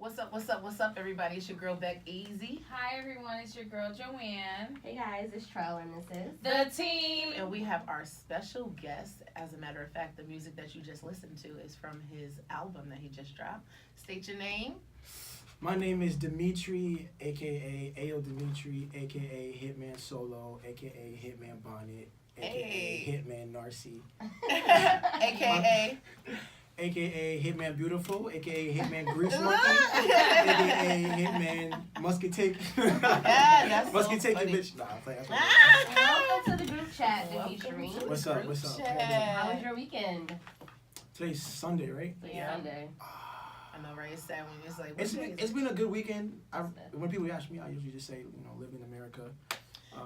What's up, everybody? It's your girl, Beck Easy. Hi, everyone. It's your girl, Joanne. Hey, guys. It's Trell, and this is... The Team. And we have our special guest. As a matter of fact, the music that you just listened to is from his album that he just dropped. State your name. My name is Dimitri, a.k.a. Ayo Dimitri, a.k.a. Hitman Solo, a.k.a. Hitman Bonnet, a.k.a. Hitman Narcy, A.K.A. a.k.a. Hitman Beautiful, a.k.a. Hitman Grease Monkey, a.k.a. Hitman Musketeer. Yeah, that's Musketeer, so funny. bitch. Nah, I'm playing. Welcome to the group chat, Dimitri. What's up? How was your weekend? Today's Sunday, right? Yeah. Sunday. I know, right? It's sad when it's like... It's been a good weekend. When people ask me, I usually just say, live in America.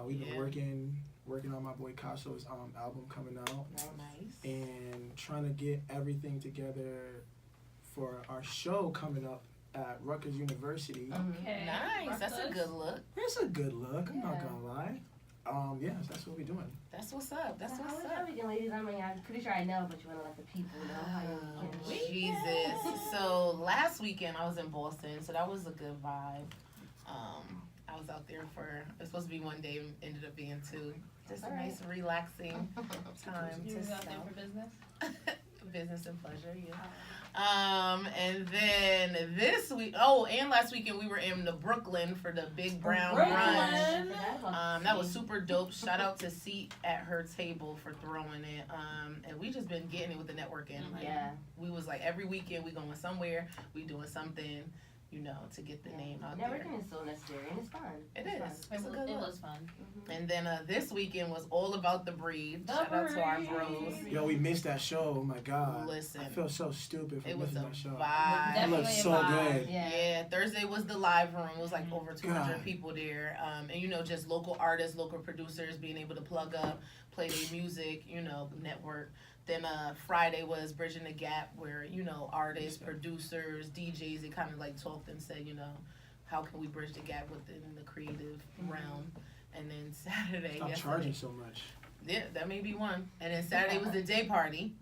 We've been working on my boy Caso's album coming out. Nice. And trying to get everything together for our show coming up at Rutgers University. Okay. Nice. That's a good look. It's a good look, I'm not gonna lie. Yes, that's what we're doing. That's what's up. How was your weekend, ladies? I mean, I'm pretty sure I know, but you want to let the people know how your weekend was. Jesus. So last weekend I was in Boston, so that was a good vibe. I was out there it was supposed to be one day, ended up being two. Just a nice relaxing time. You was out there for business? Business and pleasure, yeah. And then this week, and last weekend we were in the Brooklyn for the Big Brown Run. That was super dope. Shout out to Seat at Her Table for throwing it. And we just been getting it with the networking. Like, we was like every weekend we going somewhere, we doing something, to get the name out there. Networking is so necessary and it's fun. It is. It was fun. And then this weekend was all about the breed. Shout out to our bros. Yo, we missed that show. Oh my God. Listen, I feel so stupid for it was missing a that show. vibe. It looked so good. Yeah, Thursday was the live room. It was like over 200 people there. And just local artists, local producers being able to plug up, play their music, network. Then Friday was Bridging the Gap where, artists, producers, DJs, they kind of like talked and said, how can we bridge the gap within the creative realm? And then Saturday, Stop charging so much. Yeah, that may be one. And then Saturday was the day party.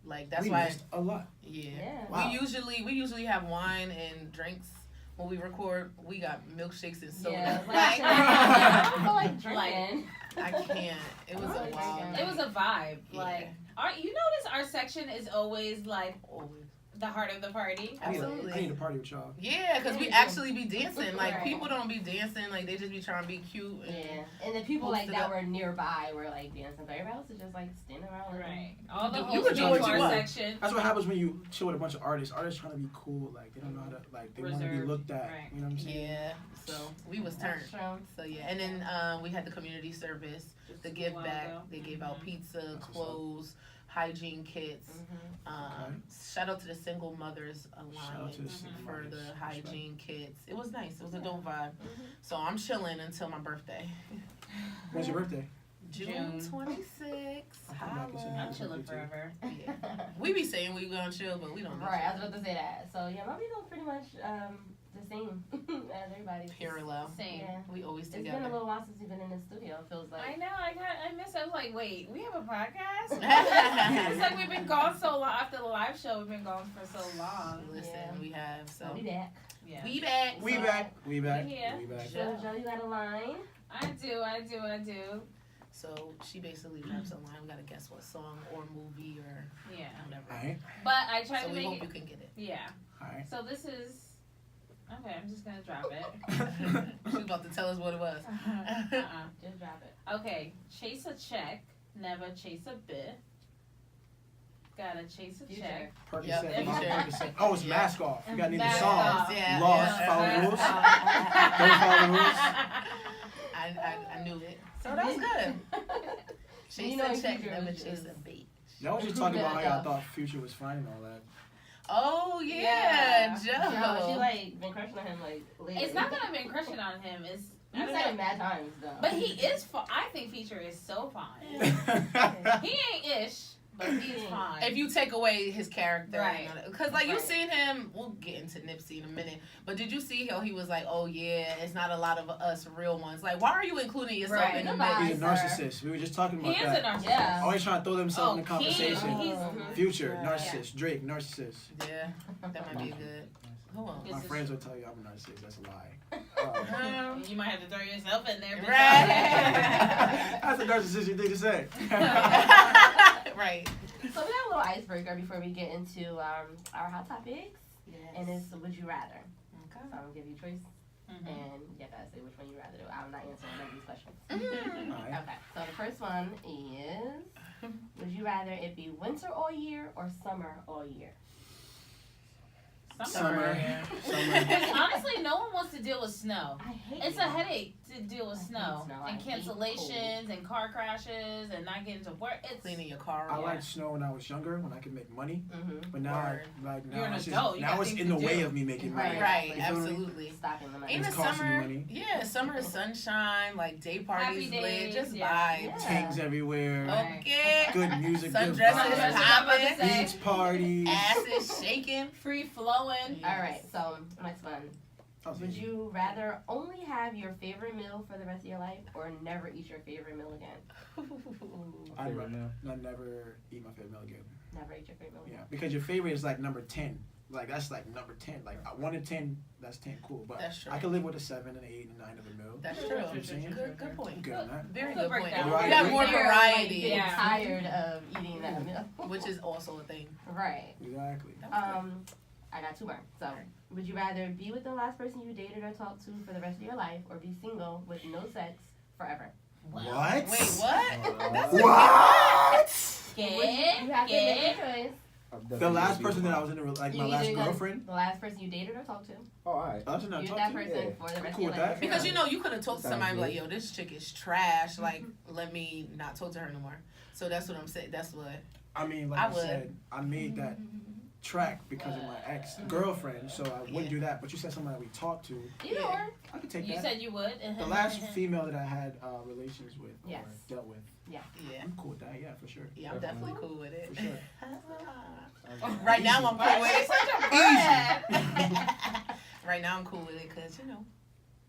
Like that's we why missed a lot. Yeah. Wow. We usually have wine and drinks when we record. We got milkshakes and soda. Yeah, I don't feel like drinking. I can't. It was a wild. It was a vibe. Yeah. Like, you notice our section is always like the heart of the party. Absolutely. I need to party with y'all. Yeah, because we actually be dancing. Like people don't be dancing. Like they just be trying to be cute. And the people like that were nearby were like dancing. But everybody else is just like standing around. Right. All the You hosts enjoy go to our what? section. That's what happens when you chill with a bunch of artists. Artists trying to be cool. Like they don't know how to. Like they want to be looked at. Right. You know what I'm saying? Yeah. So we was turned. So yeah, and then we had the community service, the give back. They gave out pizza, clothes, hygiene kits. Shout out to the Single Mothers Alliance for the hygiene kits. It was nice. It was a dope vibe. So I'm chilling until my birthday. When's your birthday? June 26th. I'm chilling forever. Yeah. We be saying we gonna chill, but we don't. Right, I was about to say that. So yeah, my people pretty much the same as everybody. Parallel. Same. Yeah. We always It's together. been a little while since we've been in the studio. It feels like. I know. I miss it. I was like, wait, we have a podcast? It's like we've been gone so long. After the live show, we've been gone for so long. Listen, we have. So we back. Yeah. We back. We back. We back. Yeah. We back. So Joe, you got a line? I do. So she basically drops a line. We gotta guess what song or movie or whatever. All right. But I tried So to we make hope it. you can get it. Yeah. All right. So this is. Okay, I'm just gonna drop it. She's about to tell us what it was. Just drop it. Okay, chase a check, never chase a bit. Gotta chase a check. Percocet. Yep. Percocet. Oh, it's Mask Off. You got to name the Mask song. Off. Yeah, Lost. yeah. Follow the rules. I Don't follow the rules. knew it. So that was good. Chase a check, never chase a beat. Y'all was just talking about how y'all thought Future was fine and all that. Oh yeah, She Joe. like been crushing on him like lately. It's not that I've been crushing on him. It's I You don't said know. it mad times though. But he is. I think Feature is so fine. He ain't ish, but he's fine. If you take away his character, Right. Because like you seen him, we'll get into Nipsey in a minute. But did you see how he was like, "Oh yeah, it's not a lot of us real ones." Like, why are you including yourself Right. in the Goodbye. mix? He's a narcissist. We were just talking he about is that. a narcissist. Yeah. Always trying to throw themselves in the conversation. He's, Future, Yeah. narcissist. Drake, narcissist. Yeah, that might be good. Who else? My friends will tell you I'm a narcissist. That's a lie. You might have to throw yourself in there. Right. That's a narcissistic thing to say. Right. So we got a little icebreaker before we get into our hot topics. Yes. And it's would you rather. Okay. So I'm gonna give you choice. Mhm. And you gotta say which one you rather do. I'm not answering none of these questions. Alright. Okay. So the first one is would you rather it be winter all year or summer all year? Summer. Honestly, no one wants to deal with snow. I hate It's it. a headache to deal with I hate snow snow. I and hate cancellations and car crashes and not getting to work. It's Cleaning your car. I off. liked snow when I was younger, when I could make money. Mm-hmm. But now, Word. now You're an it's adult, just, you now got it's things in to the way do. of me making money. Right. You feel me? Absolutely. Stopping the money. In the It's costing summer, me money. yeah, summer is sunshine, like day parties, Happy lit, days, just yeah. vibes. Yeah. Tanks everywhere. Okay. Good music, good Sundresses vibes. popping, Beach parties. ass is shaking. free flowing. All right. So next one. Oh, Would you rather only have your favorite meal for the rest of your life or never eat your favorite meal again? I'd rather never eat my favorite meal again. Never eat your favorite meal Yeah, again. because your favorite is like number 10. Like that's like number 10. Like 1 to 10, that's 10, cool. But That's true. I can live with a 7, an 8, and a 9 of a meal. That's You true. know what I'm saying? Good point. Good on that. Very Good good point. breakdown. You Right. got more You're, variety, Like, Yeah. tired of eating that meal. which is also a thing. Right. Exactly. I got 2 more. So, would you rather be with the last person you dated or talked to for the rest of your life, or be single with no sex forever? What? Wait, what? What? You have to make a choice. The last person that I was in a like my You last either gonna- girlfriend. The last person you dated or talked to. Oh, alright. That's not You're talk that to. person Yeah. for the I'm rest cool of with your that. life. Because you know you could have talked to Sounds somebody and be like, good. yo, this chick is trash. Like, let me not talk to her no more. So that's what I'm saying. That's what. I mean, like I I, would. said, I made that track because of my ex girlfriend, so I wouldn't do that. But you said somebody we talked to. Either Yeah. or. I could take You that. said you would. The last female that I had relations with Yes. or dealt with. Yeah. I'm cool with that. Yeah, for sure. Yeah, I'm definitely cool with it. For sure. Right now I'm cool with You're it. such a brat. Right now I'm cool with it because, you know.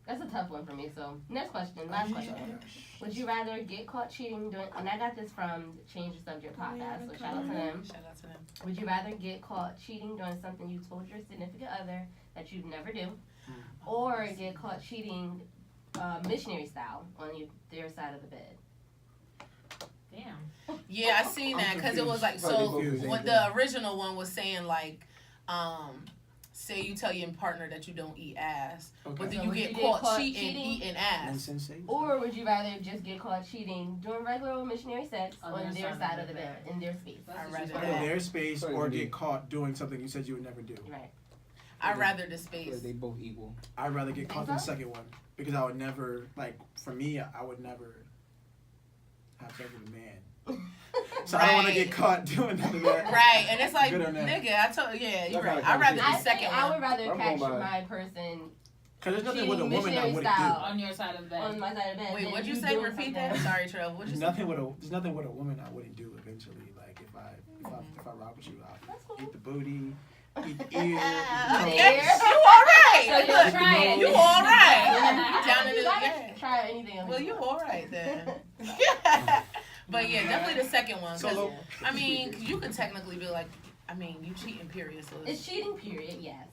That's a tough one for me. So, next question. Last question. Would you rather get caught cheating doing, and I got this from Change the Subject podcast, so shout out to them. Shout out to them. Would you rather get caught cheating doing something you told your significant other that you'd never do, or get caught cheating missionary style on their side of the bed? Damn. Yeah, I seen that because it was like, so Confused. what the original one was saying, like, say you tell your partner that you don't eat ass, but Okay. then So you would get you get caught caught cheating, cheating? eating ass. Insensate. Or would you rather just get caught cheating doing regular old missionary sex On on their their side of the bed, in their space? I'd rather In that. their space Sorry, or me. get caught doing something you said you would never do. Right. I'd rather the space. They both equal. I'd rather get caught Think than the so? second one because I would never like. For me, I would never have sex with a man. So I don't want to Right. get caught doing none of that. Right, and it's like, Good on that. nigga, I told yeah, you're That's right. not a I'd rather the I think second I one. would rather I'm catch going by- my person Because there's nothing with a cheating woman I missionary wouldn't style. do. On your side of the bed. on my side of the bed. Wait, than what'd you you say? doing Repeat something- that. Sorry, Trev. What'd you There's say? nothing with a woman I wouldn't do eventually. Like if I rock with you, I'll That's cool. eat the booty, eat the ear, Okay, Yeah. you all right. So you'll Look, try it. you all right. Yeah. You down in You the gotta yeah. try anything else. Well, you all right then. But yeah, definitely the second one. 'cause, Solo. I mean, 'cause you could technically be like, I mean, you cheating, period. So It's cheating, period. Yes.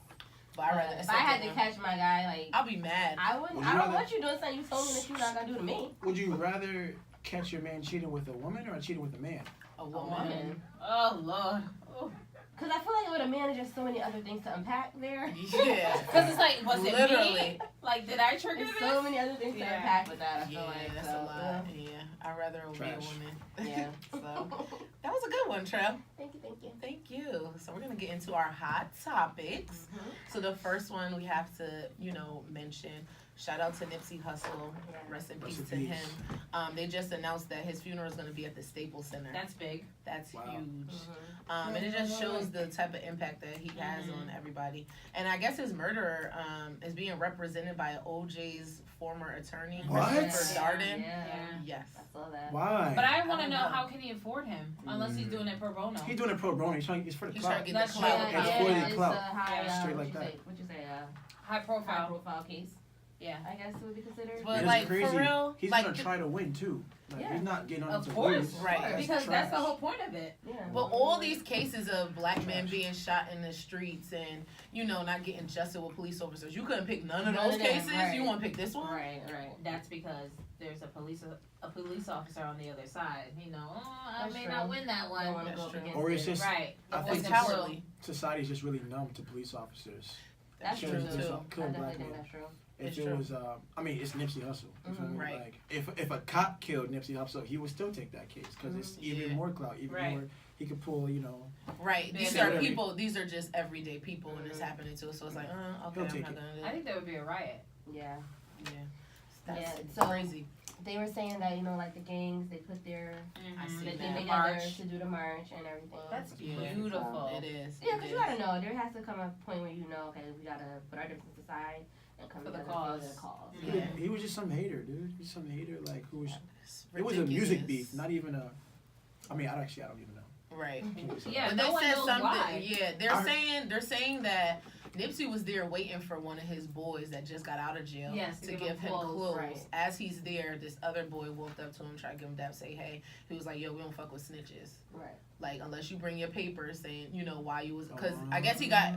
but I'd rather the If I had second to one. catch my guy, like I'll be mad. I wouldn't. Would I you don't rather- want you doing something you told me that you're not gonna do to me. Would you rather catch your man cheating with a woman or cheating with a man? A A woman. woman. Oh Lord. Oh. Cause I feel like with a man, there's just so many other things to unpack there. Yeah. Cause it's like, was it Literally. me? Like, did I trigger There's this? so many other things to Yeah. unpack with that. I feel Yeah, like that's so, a lot. Yeah, I'd rather be a Trash. woman. Yeah. So that was a good one, Trev. Thank you. Thank you. Thank you. So we're gonna get into our hot topics. So the first one we have to, mention. Shout out to Nipsey Hussle. Rest in Rest peace in to peace. him. They just announced that his funeral is gonna be at the Staples Center. That's big. That's Wow. huge. And it just shows the type of impact that he has on everybody. And I guess his murderer is being represented by OJ's former attorney, What? Christopher Darden. Yeah. Yes. I saw that. Why? But I want I to don't know know. how can he afford him unless he's doing it pro bono. He's doing it pro bono. It's for the He's clout. trying to get That's the clout. true. It's yeah, for the it's clout. a high, Yeah. Straight what like you that. say? What you say? High High profile. profile case. Yeah. I guess it would be considered. But And like it's crazy. for real, He's like gonna try to win too. Like, Yeah. he's not getting on Of to course. lose. Right. Because that's the trash. whole point of it. Yeah. But all these cases of black men being shot in the streets and, you know, not getting justice with police officers, you couldn't pick none of None those of them, cases. right. You want to pick this one? Right. That's because there's a police officer on the other side. You know, I That's may true. not win that Don't one. want to go up That's true. against Or it's it. just Right. I It think It's wasn't it's- cowardly. society's just really numb to police officers. That's Sure, true it's too. just I kill black definitely think men. that's true. If It's it true. was, I mean, it's Nipsey Hussle. You feel me? Right. Like, if a cop killed Nipsey Hussle, he would still take that case because it's even Yeah. more clout, even Right. more. He could pull, you know. Right. These Yeah, are whatever. people. These are just everyday people, and it's happening to us. So it's like, okay, He'll I'm take not it. gonna do I it. think there would be a riot. Yeah. Yeah. That's Yeah, so- crazy. They were saying that, you know, like the gangs, they put their I see they that. came together March. to do the march and everything. That's Yeah. beautiful. It is. Yeah, It because you is. gotta know, there has to come a point where you know, okay, we gotta put our differences aside and come For the together cause. for the cause. Yeah. He was just some hater, dude. He's some hater, like who was. It's It was a music ridiculous. beef, not even a. I mean, I don't even know. Right. Yeah, But no they one said knows something. why. Yeah, I- they're saying that Nipsey was there waiting for one of his boys that just got out of jail Yes, to give him clothes, clothes. right. As he's there, this other boy walked up to him, tried to give him dap, say hey. He was like, yo, we don't fuck with snitches. Right. Like unless you bring your papers saying you know why you was because I guess he got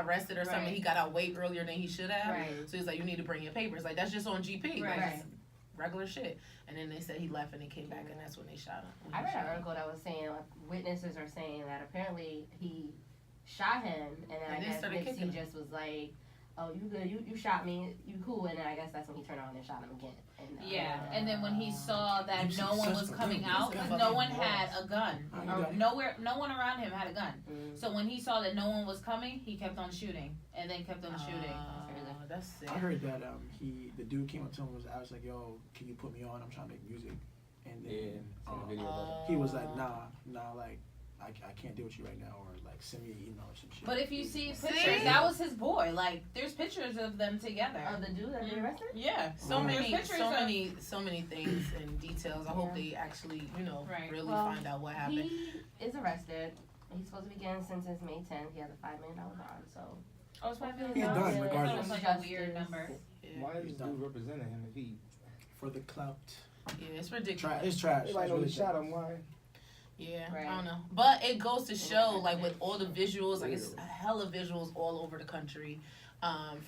arrested or something. Right. He got out way earlier than he should have. Right. So he's like, you need to bring your papers. Like that's just on GP. Right. Like, it's regular shit. And then they said he left and he came back and that's when they shot him. I read an article that was saying, like, witnesses are saying that apparently he shot him, and then And I they guess started kicking Nipsey him. just was like, oh, you good, you shot me, you cool, and then I guess that's when he turned around and shot him again. And, Yeah, and then when he saw that Nipsey no one was suspect. coming out, because no one had a gun, or no one around him had a gun. Mm. So when he saw that no one was coming, he kept on shooting, and then kept on shooting. That's sick. I heard that the dude came up to him I was like, yo, can you put me on? I'm trying to make music. And then he was like, nah, like I can't deal with you right now, or like send me an email or some shit. But if you see pictures, that was his boy. Like, there's pictures of them together. Of the dude that they arrested? Yeah, So Right. many, There's pictures so many things and details. I hope they actually, Right. really Well, find out what happened. He is arrested. He's supposed to be getting sentenced May 10th. He has a $5 million bond, so. Oh, it's my He's done, I thought regardless. it was like a weird number. Yeah, Why is this dude representing him if he? for the clout. yeah, it's ridiculous. It's trash. Everybody It's know really he shot trash. him. Why? Yeah, Right. I don't know. But it goes to show, like, with all the visuals, like, it's hella visuals all over the country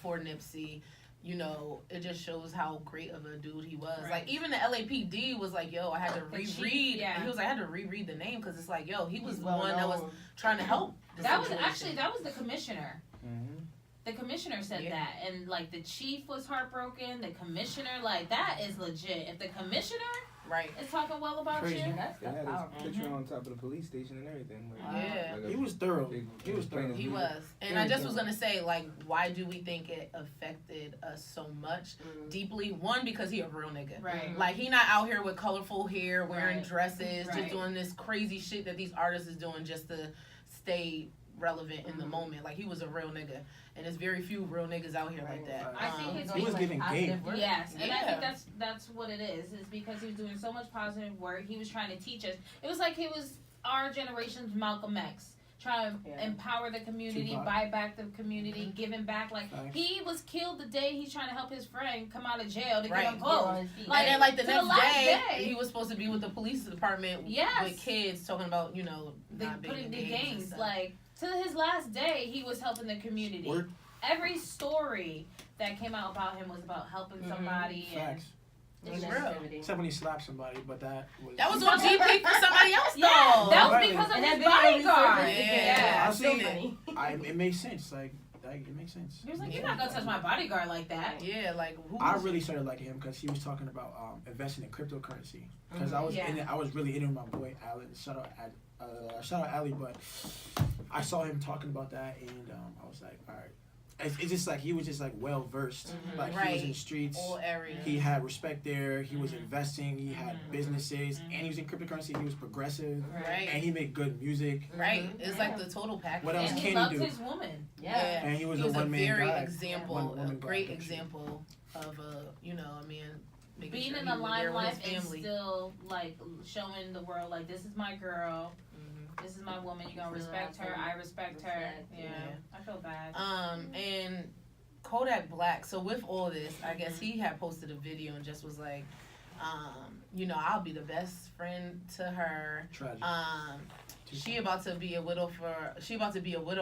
for Nipsey. You know, it just shows how great of a dude he was. Right. Like, even the LAPD was like, yo, I had to The reread. chief, yeah. He was like, I had to reread the name because it's like, yo, he was He's the one that was well-known. trying to help. The That was situation. the commissioner. Mm-hmm. The commissioner said Yeah. that, and like the chief was heartbroken. The commissioner, like that is legit. If the commissioner Right. is talking well about Crazy. you, That's They had powerful. his picture on top of the police station and everything. Yeah. Like a He was thorough. big- He was thorough. He was. And Very I just was thorough. going to say, like, why do we think it affected us so much Mm. deeply? One, because he a real nigga. right? Like, he not out here with colorful hair, wearing Right. dresses, Right. just doing this crazy shit that these artists is doing just to stay relevant in the moment. Like, he was a real nigga. And there's very few real niggas out here like that. I think it's He was giving game. Yes, and I Yeah. think that's what it is because he was doing so much positive work. He was trying to teach us. It was like he was our generation's Malcolm X, trying to Yeah. empower the community, Tupac. buy back the community, giving back. Like Facts. he was killed the day he's trying to help his friend come out of jail to Right. get him Get on clothes. his feet. Like, And then, like, the to the next last day, day. he was supposed to be with the police department Yes. with kids talking about, not being Putting in the gangs and games stuff. like to his last day, he was helping the community. Word. Every story that came out about him was about helping Mhm. somebody. And Facts. It's And real. negativity. Except when he slapped somebody, but that was. That was on GP for somebody else, though. yeah, that was Right. because of And his that video bodyguard. resurfaced again. Yeah. I It's see so it. funny. It makes sense. Like it makes sense. He was like, "You're not gonna touch my bodyguard like that." Yeah, like, who I was really started liking him because he was talking about investing in cryptocurrency. Because I was Yeah. in it, I was really into my boy Alan. Shout out Ali, but I saw him talking about that, and I was like, all right. It's just like he was just like well versed. Mhm. Like he Right. was in the streets. all areas? He had respect there. He was investing. He had Mhm. businesses, Mhm. and he was in cryptocurrency. He was progressive, Right. and he made good music. Right. Mhm. It's like the total package. What else And can he he loved do? his woman. Yeah. And he was a a one man very guy. example, One a woman guy, great actually. example of making Being sure in he the was there with limelight his and family. still like showing the world like this is my girl, Mhm. this is my woman. You're gonna Still respect have her. some I respect her. respect, Yeah, yeah. I feel bad. And Kodak Black. So with all this, I guess he had posted a video and just was like, I'll be the best friend to her. Tragic. She about to be a widow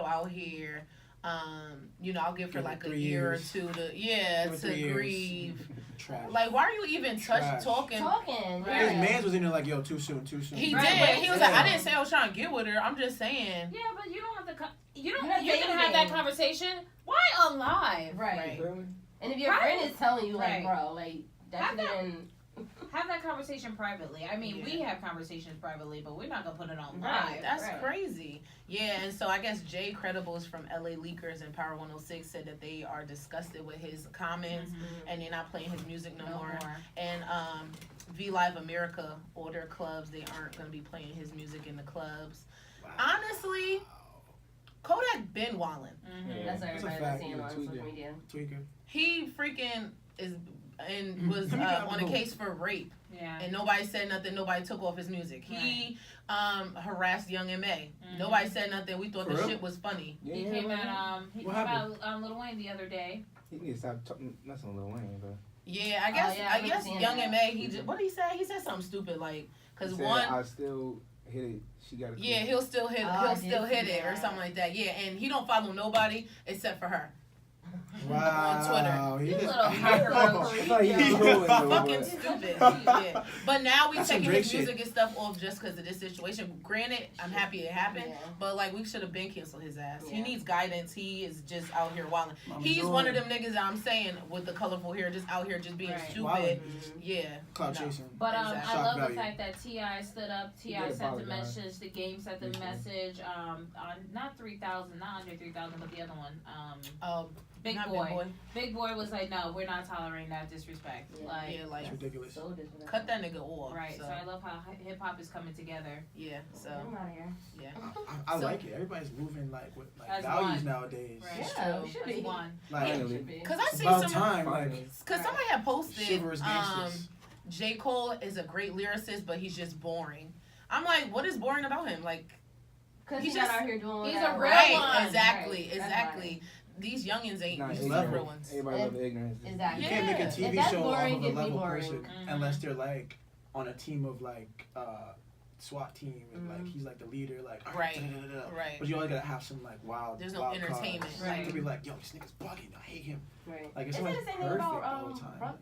out here. I'll give her like a year or two to grieve. Trash. Like, why are you even talking? Right. His man was in there like, yo, too soon. He Right. did. He was like, I didn't say I was trying to get with her. I'm just saying. Yeah, but you don't have to. You You're can have that conversation. Why on live? Right. You feel me? And if your friend is telling you, like, Right. bro, like, that shouldn't. Have that conversation privately. I mean, we have conversations privately, but we're not gonna put it on live. That's crazy. Yeah, and so I guess Jay Credibles from LA Leakers and Power 106 said that they are disgusted with his comments and they're not playing his music no more. And V Live America order clubs, they aren't gonna be playing his music in the clubs. Wow. Honestly, Kodak been wildin'. Mm-hmm. That's what That's a everybody's fact. seeing on social Tweaker. media. Tweaker. He freaking is and was on a case for rape. Yeah. And nobody said nothing. Nobody took off his music. He harassed Young M.A. Mm-hmm. Nobody said nothing. We thought For the real? shit was funny. Yeah, He yeah, came man. out. He What came happened? out on Lil Wayne the other day. He need to stop talking. That's on Lil Wayne, but. Yeah, I guess yeah, I remember guess seeing Young that. M.A. He just, what did he say? He said something stupid like He said, one. I still hit it. She got it. Yeah, he'll still hit. Oh, he'll I still did hit see it or that. something like that. Yeah, and he don't follow nobody except for her. Wow. Twitter. He You just- little cockroach. I thought he was rolling, though, Fucking but- stupid. Yeah. But now we That's some taking Drake his music and stuff off just because of this situation. Granted, I'm happy it happened, Yeah. but like we should have been canceled his ass. He Yeah. needs guidance. He is just out here wilding. Mama He's Joy. one of them niggas that I'm saying with the colorful hair, just out here just being Right. stupid. Wildin'. Yeah. Cloud No. chasing. But Exactly. I Shock love value. the fact that T.I. stood up. He T.I. did sent the apologize. message. The game sent the message. On not 3,000, not under 3,000, but the other one. Big not Boy. Big Boy was like, no, we're not tolerating that disrespect. Yeah. Like, Yeah, like It's ridiculous. So disrespectful. cut that nigga off. right. So, So I love how hip hop is coming together. yeah. So I'm out of here. yeah. I So- like it. Everybody's moving like with like As values one. nowadays. Right. Yeah, we should As be. one. Like, Yeah, Finally. should be. Cause I it's seen about some. time. Finally. Like, Cause somebody had posted. Shivers gangsters. J. Cole is a great lyricist, but he's just boring. I'm like, what is boring about him? Like, Because He's he's not just- out here doing he's that. a real right? one. Exactly, Right. That's exactly. These youngins ain't Nah, these it's are the level. real ones. Everybody love the ignorance. Exactly. you can't make a Yeah. If TV that's show boring, off of a give me level boring. person Mhm. unless they're like on a team of like SWAT team and like Mhm. he's like the leader, like Right. da-da-da-da. Right. But you always gotta have some like wild. There's no wild entertainment. cards. Right. To be like, yo, this nigga's bugging. I hate him. Right. Like it's Isn't like it the same thing perfect about all the time.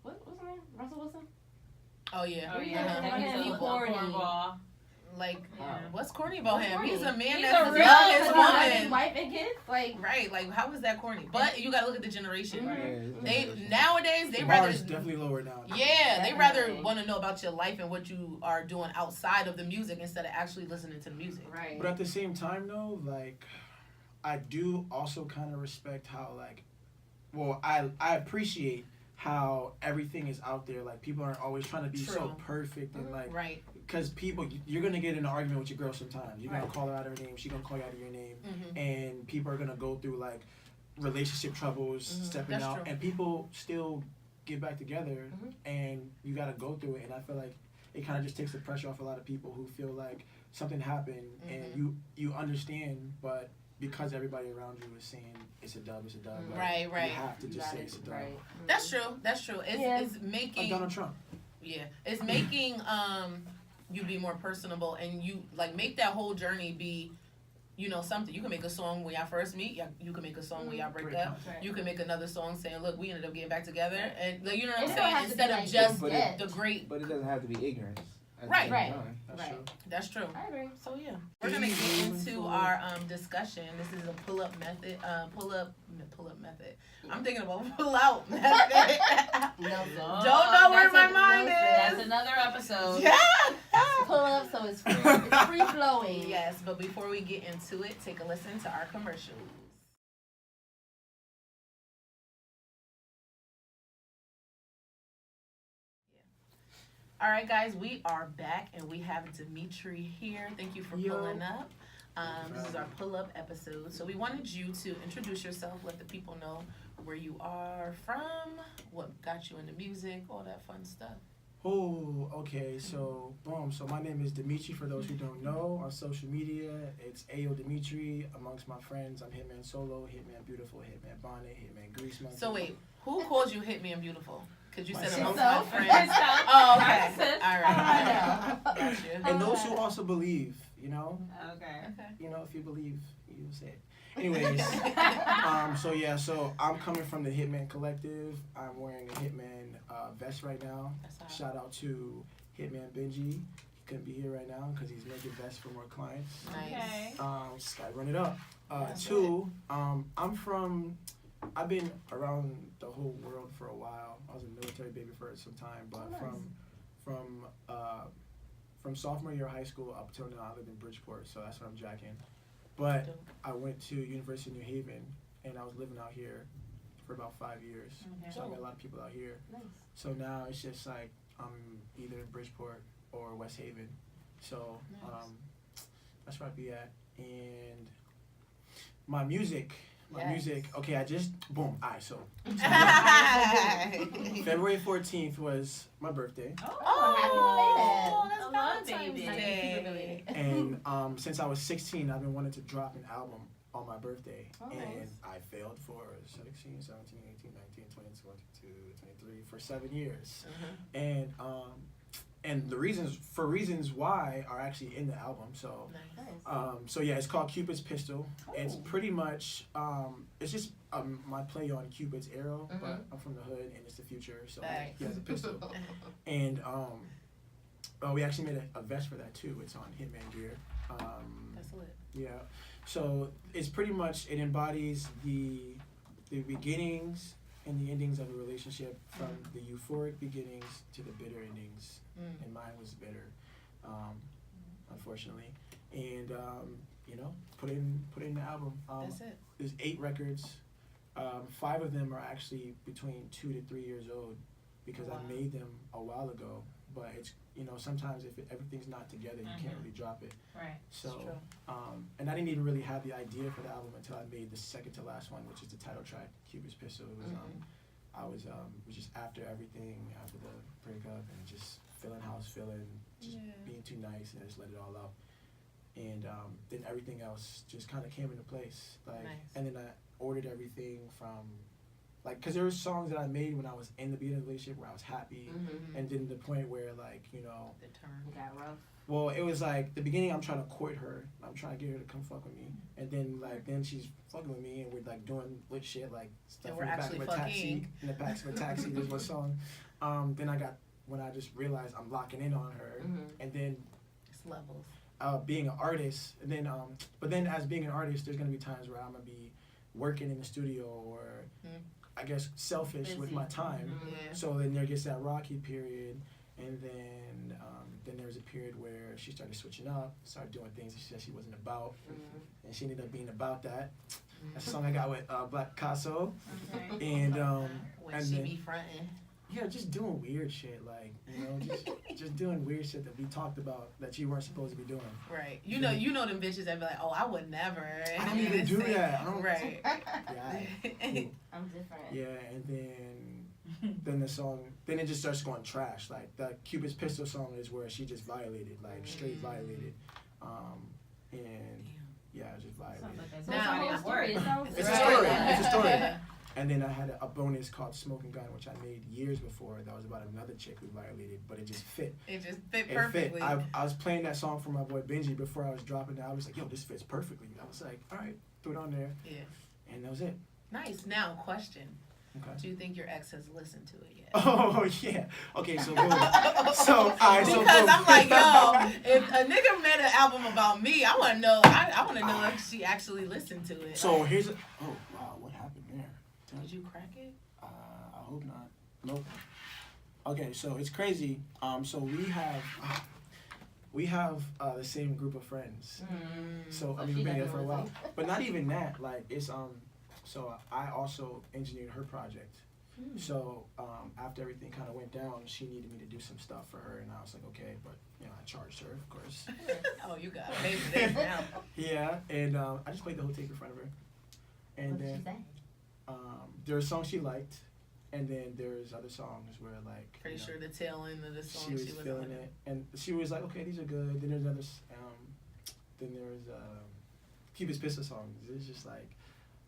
what's his name? Russell Wilson? Oh yeah. Oh, Yeah. yeah. That He's he's a corny. cornball. Like, Yeah. what's corny about What's him? corny? He's a man He's that's a as real- young as Because he loves his woman. wife and kids? Like, Right. Like, how is that corny? But you gotta look at the generation. Mhm. Yeah, They nowadays they The rather. bar is definitely lower now. Yeah, they rather Definitely. want to know about your life and what you are doing outside of the music instead of actually listening to the music. right. But at the same time, though, like, I do also kind of respect how, like, well, I appreciate how everything is out there. Like, people aren't always trying to be so True. perfect and, like, Right. because people, you're going to get in an argument with your girl sometimes. You're going Right. to call her out of her name. She's going to call you out of your name. Mm-hmm. And people are going to go through, like, relationship troubles, Mhm. stepping That's out. true. And people still get back together. Mhm. And you got to go through it. And I feel like it kind of just takes the pressure off a lot of people who feel like something happened Mhm. and you understand, but because everybody around you is saying it's a dub, like, Right, right. you have to just That say is it's a dub. right. That's true. That's true. It's, Yeah. it's Like making Donald Trump. yeah, it's making you be more personable and you like make that whole journey be, something. You can make a song when y'all first meet. You can make a song when y'all break up. Right. You can make another song saying, "Look, we ended up getting back together," and like, you know what I'm It don't saying. have to be Instead of like just But it- the great. But it doesn't have to be ignorance. at the Right. same Right. time. That's Right. true. That's true. I agree. So yeah, we're gonna get into our discussion. This is a pull-up method. Pull-up method. I'm thinking about pull-out method. Nelson. Don't know where That's my a- mind That's is. another episode. Yeah. Pull up so it's free flowing. Yes, but before we get into it, take a listen to our commercials. All right, guys, we are back and we have Dimitri here. Thank you for Yo. pulling up. This is our pull-up episode. So we wanted you to introduce yourself, let the people know where you are from, what got you into music, all that fun stuff. Oh, okay. So, boom. So my name is Dimitri. For those who don't know, on social media, it's Ayo Dimitri. Amongst my friends, I'm Hitman Solo, Hitman Beautiful, Hitman Bonnet, Hitman Grease Monkey. So wait, who called you Hitman Beautiful? Because you said amongst Myself. my friends. Oh, okay. Sis. All right. Got you. And those who also believe, you know, Okay. you know, if you believe, you say it. Anyways, so I'm coming from the Hitman Collective. I'm wearing a Hitman vest right now. Shout out to Hitman Benji. He couldn't be here right now because he's making vests for more clients. Nice. Okay. Just gotta run it up. Two, I've been around the whole world for a while. I was a military baby for some time, but from sophomore year of high school up till now, I live in Bridgeport, so that's what I'm jacking. But I went to University of New Haven, and I was living out here for about 5 years. Okay. So I met a lot of people out here. Nice. So now it's just like I'm either in Bridgeport or West Haven. So that's where I'd be at. And my music. Okay, I just boom. Alright, so February 14th was my birthday. Oh, happy that's Valentine's Valentine's Day. And since I was 16, I've been wanting to drop an album on my birthday. And nice. I failed for 16, 17, 18, 19, 20, 22, 23 for 7 years. And the reasons why are actually in the album. So it's called Cupid's Pistol. It's pretty much it's just my play on Cupid's arrow, but I'm from the hood and it's the future, so he has a pistol. And we actually made a vest for that too. It's on Hitman gear. That's lit. Yeah. So it's pretty much, it embodies the beginnings and the endings of a relationship, from the euphoric beginnings to the bitter endings. And mine was bitter, unfortunately. And put in the album. That's it. There's 8 records. 5 of them are actually between 2 to 3 years old because I made them a while ago. But it's, sometimes if everything's not together, you can't really drop it. Right. So, and I didn't even really have the idea for the album until I made the second to last one, which is the title track, Cupid's Pistol. It was, it was just after everything, after the breakup, and just feeling how I was feeling, just being too nice, and I just let it all out. And then everything else just kind of came into place. And then I ordered everything from, because there were songs that I made when I was in the beginning of the relationship where I was happy, and then the point where, the turn got rough. Well, it was like the beginning. I'm trying to court her. I'm trying to get her to come fuck with me, and then then she's fucking with me, and we're doing lit shit like stuff in the back of a taxi. In the back of a taxi, there's one song. Then when I just realized I'm locking in on her, and then it's levels. Being an artist, and then but then as being an artist, there's gonna be times where I'm gonna be working in the studio or I guess selfish with my time. So then there gets that rocky period, and then there's a period where she started switching up, started doing things that she said she wasn't about, and she ended up being about that. That's a song I got with Black Picasso, and when she be fronting. Yeah, just doing weird shit, just doing weird shit that we talked about that you weren't supposed to be doing. Right. You know them bitches that be like, oh, I would never. I don't even do that. Right. Yeah. I'm different. Yeah, and then the song, then it just starts going trash. Like the Cupid's Pistol song is where she just violated, straight violated, and just violated. It's a story. And then I had a bonus called Smoking Gun, which I made years before. That was about another chick who violated, but it just fit. It just fit perfectly. I was playing that song for my boy Benji before I was dropping it. I was like, yo, this fits perfectly. I was like, all right, threw it on there. Yeah. And that was it. Nice. Now, question. Okay. Do you think your ex has listened to it yet? Oh, yeah. Okay, so boom. Because I'm like, yo, if a nigga made an album about me, I want to know. I want to know if she actually listened to it. So here's oh wow, what happened there? Did you crack it? I hope not. Nope. Okay, so it's crazy. So we have the same group of friends. So I mean, we've been together for a while. But not even that. It's So I also engineered her project. So after everything kind of went down, she needed me to do some stuff for her, and I was like, okay, but I charged her, of course. Oh, you got paid for this now. Yeah, and I just played the whole tape in front of her, and what did she say? There were songs she liked, And then there's other songs where like Pretty sure the tail end of the song she was feeling it, and she was like, okay, these are good. Then there's another, then there's Cupid's Pistol songs. It's just like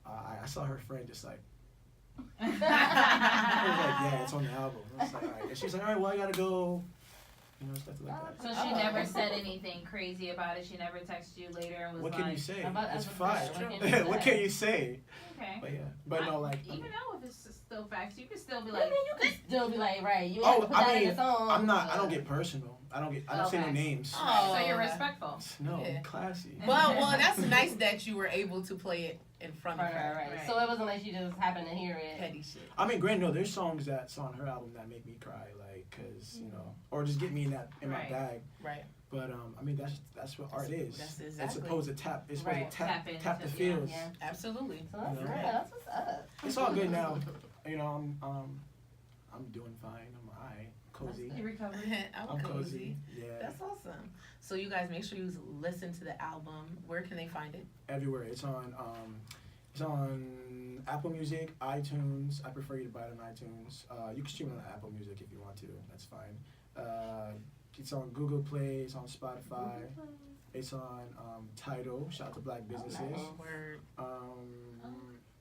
I saw her friend just like. I was like, yeah, it's on the album. I was like, all right. And she's like, all right, well, I gotta go. You know, stuff like that. So she never said anything crazy about it. She never texted you later and was what like, can you say? It's what fine. What can you say? okay. But yeah, but no, like Even though if it's still facts, you can still be I like, mean, you could still be like, right? You have to put that in a song. I'm not. I don't get personal. I don't say no Okay. names. Oh, so you're respectful. No, Yeah. classy. Well, that's nice that you were able to play it in front of her. Right. So it wasn't like she just happened to hear it. Petty shit. I mean, granted, no, there's songs that's on her album that make me cry, like, cause you know, or just get me in my Right. bag. Right. But I mean, that's what art is. That's It's exactly. supposed to tap. It's supposed Right. to tap Tap the into- feels. Yeah. Absolutely. So that's You know? good. That's what's up. It's all good now. You know, I'm doing fine. I'm alright. Cozy. You recovered. I'm cozy. Yeah. That's awesome. So you guys make sure you listen to the album. Where can they find it? Everywhere. It's on Apple Music, iTunes. I prefer you to buy it on iTunes. You can stream it on Apple Music if you want to. That's fine. It's on Google Play. It's on Spotify. It's on Tidal. Shout out to Black businesses. Where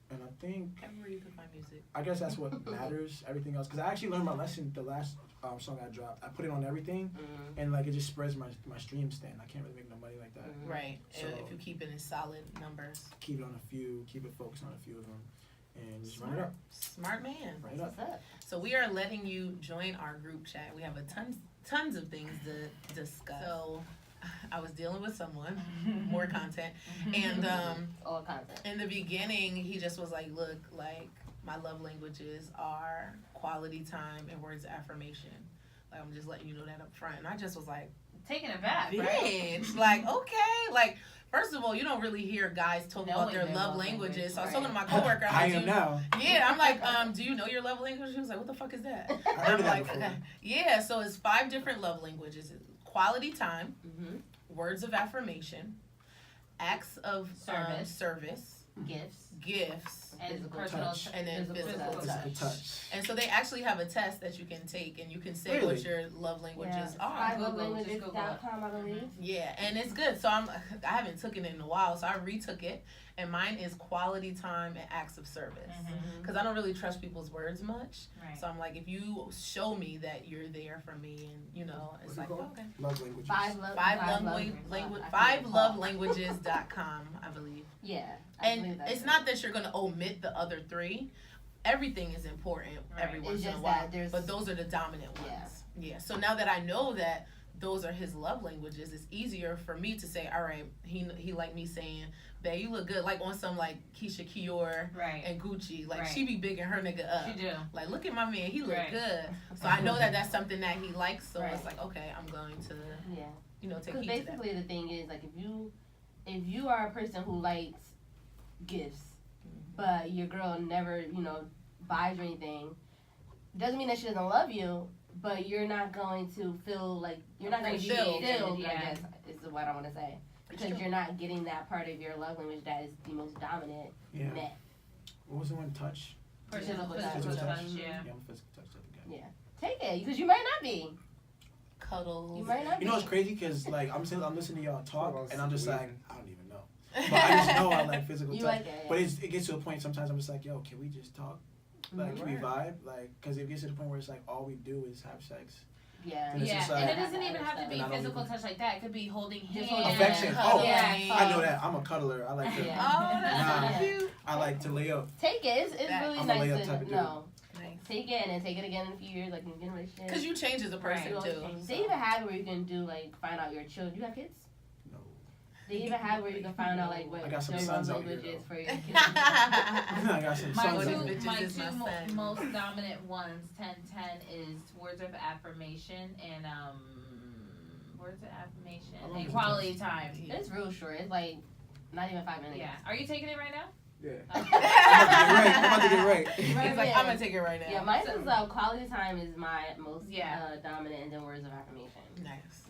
And I think everywhere you can find music. I guess that's what matters. Everything else, because I actually learned my lesson. The last song I dropped, I put it on everything, and like it just spreads my stream stand. I can't really make no money like that. Right. So- And if you keep it in solid numbers. Keep it on a few. Keep it focused on a few of them, and just run it Smart. up. Smart man. Run it up. What's up? So we are letting you join our group chat. We have tons of things to discuss. So I was dealing with someone, more content, and All content. in the beginning he just was like, look, like my love languages are quality time and words of affirmation. Like I'm just letting you know that up front. And I just was like, Taking it back, right? bitch, like okay, like. First of all, you don't really hear guys talk about Knowing their their love love languages. language, So I was right. talking to my coworker. I'm I like, am now. yeah, I'm like, do you know your love language? He was like, what the fuck is that? I heard I'm of that like, before. okay. Yeah, so it's 5 different love languages: quality time, words of affirmation, acts of service, gifts, And Physical personal touch. and then physical Physical touch. touch. And so they actually have a test that you can take, and you can say Really? what your love languages are. iLoveLanguages.com, I believe. Yeah, and it's good. So I haven't taken it in a while, so I retook it, and mine is quality time and acts of service. Because I don't really trust people's words much. Right. So I'm like, if you show me that you're there for me, and you know, it's What's it like, called? okay. Love languages. Five love languages.com, I believe. Yeah. I believe And that's it's it. not that you're gonna omit the other 3. Everything is important every Right. once It's in a just while, that there's- but those are the dominant Yeah. ones. Yeah. So now that I know that those are his love languages, it's easier for me to say, all right, he like me saying, babe, you look good, like on some like Keisha Kior Right. and Gucci, like Right. she be bigging her nigga up. She do. Like, look at my man, he look Right. good. So I know that that's something that he likes. So Right. it's like, okay, I'm going to, Yeah. take Because heed to that. basically the thing is, like, if you are a person who likes gifts, but your girl never, buys you anything, doesn't mean that she doesn't love you, but you're not going to feel like, you're not going to be Appreciated, fulfilled, I yeah. guess, is what I want to say. Because you're not getting that part of your love language that is the most dominant Yeah. met. What was the one? Touch. Physical Physical touch, touch. yeah. Yeah, I'm a physical touch type of guy. Yeah. Take it, because you might not be. Cuddles. You might not be. You know what's crazy? Because like I'm listening to y'all talk, Well, and I'm just weird. like, I don't even know. But I just know I like physical You touch. like it, yeah. But it gets to a point sometimes I'm just like, yo, can we just talk? Like, can we vibe? Like, because it gets to the point where it's like all we do is have sex. Yeah. And it's Yeah, just and like- it doesn't even have to be And I don't physical even- touch like that. It could be holding hands. Just holding Affection. hands. Oh, Yeah. I know that. I'm a cuddler. I like to. Yeah. Oh, that's Nah. so cute. I like to lay up. Take it. It's That- really I'm a nice layup to type of dude. know. Nice. Take it and then take it again in a few years, like in a relationship. Because you change as a person Right. too. They even have where you can do like find out your children. You have kids? No. They even have where you can find out like what I got some your sons love out here, language is though. for your kids. I got some My sons Those out two, there. bitches my is two my son. most dominant ones, 10-10, is words of affirmation and words of affirmation How long and is it quality time. It's real short. It's like not even 5 minutes. Yeah. Are you taking it right now? Yeah. Okay. I'm about to get right. He's like, I'm gonna take it right now. Yeah, mine is quality time is my most Yeah. dominant, and then words of affirmation. Nice.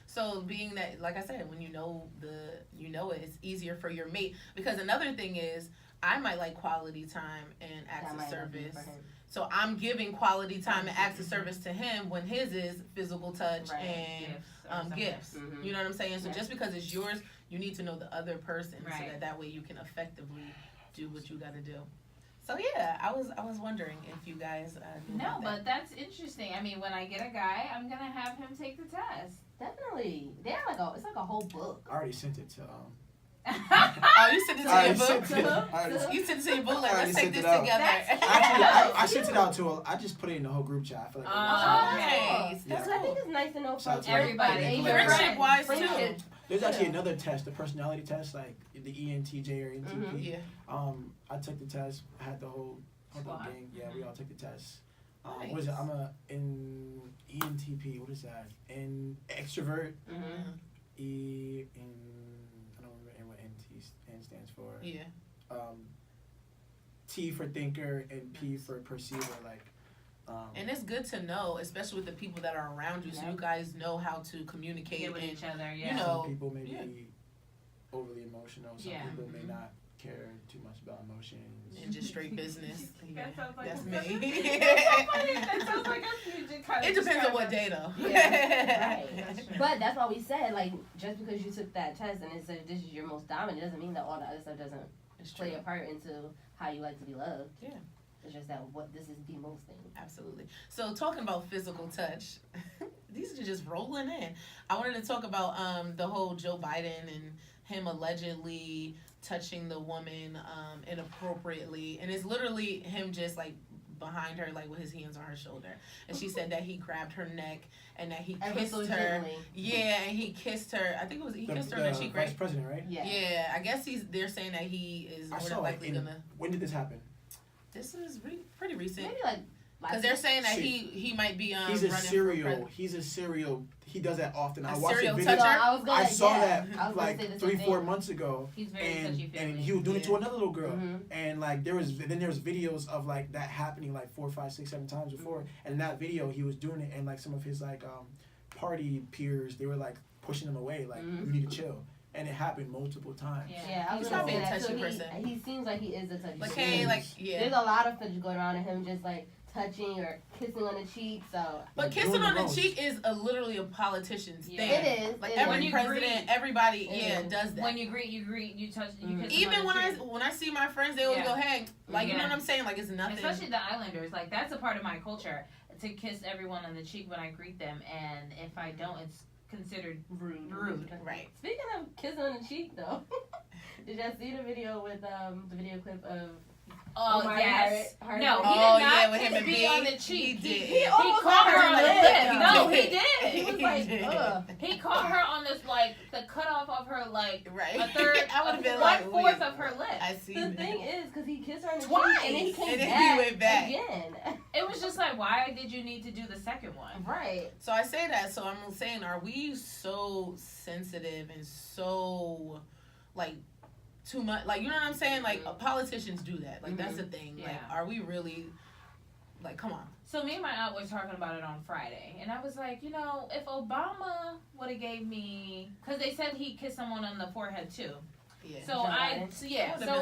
So being that, like I said, when you know it, it's easier for your mate. Because another thing is, I might like quality time and acts That of might not be service for him. So I'm giving quality time and acts of service to him when his is physical touch and gifts. Mm-hmm. You know what I'm saying? So just because it's yours, you need to know the other person so that way you can effectively do what you got to do. So yeah, I was wondering if you guys knew No, about that. but that's interesting. I mean, when I get a guy, I'm gonna have him take the test. Definitely. It's like a whole book. I already sent it to Oh, you sent it to I your already book? sent it. I already- You sent it to your book like, I let's already take sent this it out. together. Actually, I sent it out to I just put it in the whole group chat. I feel like Nice. That's I think it's nice to know Shout from out to everybody. Asian Friendship wise too. friendship. There's actually another test, the personality test, like the ENTJ or NTP. Yeah. I took the test. I had the whole Squad. gang. Yeah, we all took the test. Nice. What is it? I'm in ENTP. What is that? In extrovert. Mm-hmm. I don't remember what N stands for. Yeah. T for thinker and P for perceiver. Like. And it's good to know, especially with the people that are around you, so you guys know how to communicate Get with and each other, you know, some people may be overly emotional. Some people may not care too much about emotions. and just straight business. Yeah, That sounds like that's a- me. That sounds like us. You just kinda It depends on describe what us. day though. Right. That's true. But that's why we said, like, just because you took that test and it said this is your most dominant, doesn't mean that all the other stuff doesn't It's true. play a part into how you like to be loved. Yeah. It's just that this is the most thing. Absolutely. So talking about physical touch, these are just rolling in. I wanted to talk about the whole Joe Biden and him allegedly touching the woman inappropriately, and it's literally him just like behind her, like with his hands on her shoulder, and she said that he grabbed her neck and that he kissed her. Gently. Yeah, and he kissed her. I think it was he kissed her on the cheek, Vice right? President, right? Yeah. Yeah, I guess they're saying that he is I more saw than it. likely gonna. When did this happen? This is pretty recent. Maybe like Because they're saying that Shit. he might be He's a running serial. He's a serial. He does that often. I A watched serial a video. toucher? I I saw that I was gonna say like the same 3-4 thing. months ago, He's very and touchy-feely. he was doing it to Yeah. another little girl, Mhm. and like there was videos of like that happening like 4, 5, 6, 7 times before, and in that video he was doing it, and like some of his like party peers, they were like pushing him away, like Mhm. you need to chill, and it happened multiple times. Yeah, I was He's gonna not say being a that touchy too. person. He seems like he is a touchy Like, person. hey, like, yeah. There's a lot of footage going around of him just like touching or kissing on the cheek. So But Like, kissing doing on the the most. cheek is literally a politician's Yeah. thing. it is. Like it every When is. you president, greet- everybody, Mhm. does that. When you greet, you touch, you kiss them Even on when the I cheek. see my friends, they always Yeah. go, "Hey," like you know Yeah. what I'm saying? Like it's nothing. Especially the Islanders, like that's a part of my culture to kiss everyone on the cheek when I greet them, and if I don't, it's considered rude. Right. Speaking of kissing on the cheek, though, did y'all see the video with the video clip of? Oh Omar yes. Hart- No, he Oh, did not yeah, with him kiss and B B. on the cheek. He did. He almost caught got her her on on the the lip. lip. No, He he did. did. He was like, ugh. He caught her on this like the cutoff of her like Right. a third, I would have been 1/4 like, of her lip. I see. The that. thing is, because he kissed her on the Twice. cheek and then he came And then he back, went back. again. It was just like, why did you need to do the second one? Right. So I say that. So I'm saying, are we so sensitive and so like too much? Like you know what I'm saying? Like politicians do that. Like that's the thing. Like Yeah. are we really? Like come on. So me and my aunt were talking about it on Friday, and I was like, you know, if Obama would have gave me, because they said he kissed someone on the forehead too. Yeah. So Joe I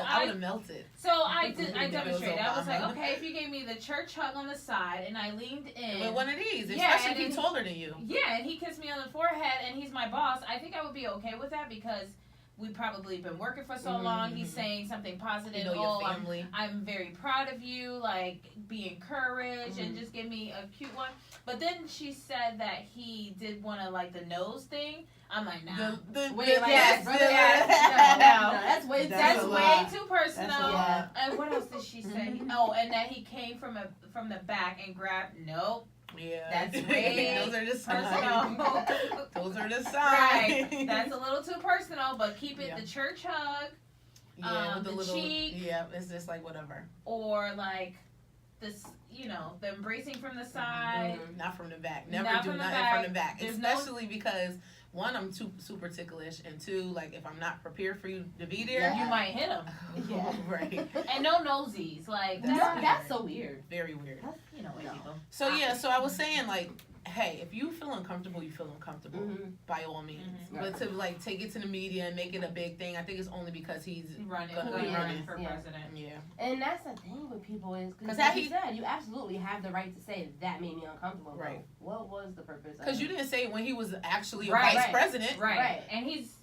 I would have melted. I If it was demonstrated. I was like, Obama. okay, if you gave me the church hug on the side, and I leaned in. With one of these, Yeah, especially and if he's then- taller than you. Yeah, and he kissed me on the forehead, and he's my boss. I think I would be okay with that because we've probably been working for so long. He's saying something positive. You know oh, your family. I'm very proud of you. Like, be encouraged and just give me a cute one. But then she said that he did one of like the nose thing. I'm like, nah. Wait, like Yes, that, yes, no, no. that's way That's a way lot. too personal. That's a lot. And what else did she say? Oh, and that he came from the back and grabbed. Nope. Yeah. That's way Those are the signs. Personal. Those are the signs. Right. That's a little too personal, but keep it Yeah. the church hug Yeah, with the little cheek. Yeah, it's just like whatever. or like this, you know, the embracing from the side. Not from the back. Never Not do from the nothing back. from the back. There's no- Especially because one, I'm too super ticklish, and two, like if I'm not prepared for you to be there, You might hit him. Yeah. right. And no nosies. Like, That's No, that, weird. that's so weird. Very weird. you know, white people. So yeah, so I was saying like hey, if you feel uncomfortable, you feel uncomfortable by all means. But to like take it to the media and make it a big thing, I think it's only because he's running gonna be running for president. Yeah. And that's the thing with people is because that like you said, you absolutely have the right to say that made me uncomfortable. Right. What was the purpose? Because you didn't say it when he was actually a Right. vice president. Right. And he's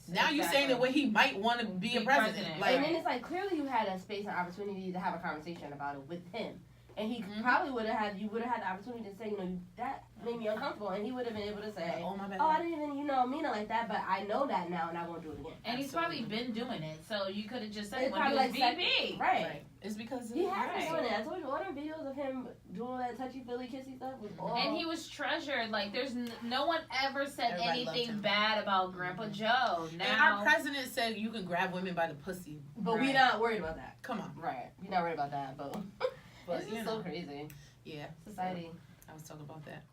Now you're saying it when he might want to be a president. Like, and then it's like clearly you had a space and opportunity to have a conversation about it with him. And he probably would have had, you would have had the opportunity to say, you know, that made me uncomfortable. And he would have been able to say, oh, my bad. I didn't even, mean it like that, but I know that now and I won't do it again. And he's probably been doing it, so you could have just said It's when he was probably like VP. Right. It's because he has been doing it. I told you, all them videos of him doing that touchy-feely, kissy stuff was all. And he was treasured. Like, there's no one ever said Everybody loved anything him. bad about Grandpa Joe. And Now, our president said you can grab women by the pussy. But we're not worried about that. Come on. Right. We're not worried about that, but But, it's just so crazy. Yeah. Society. I was talking about that.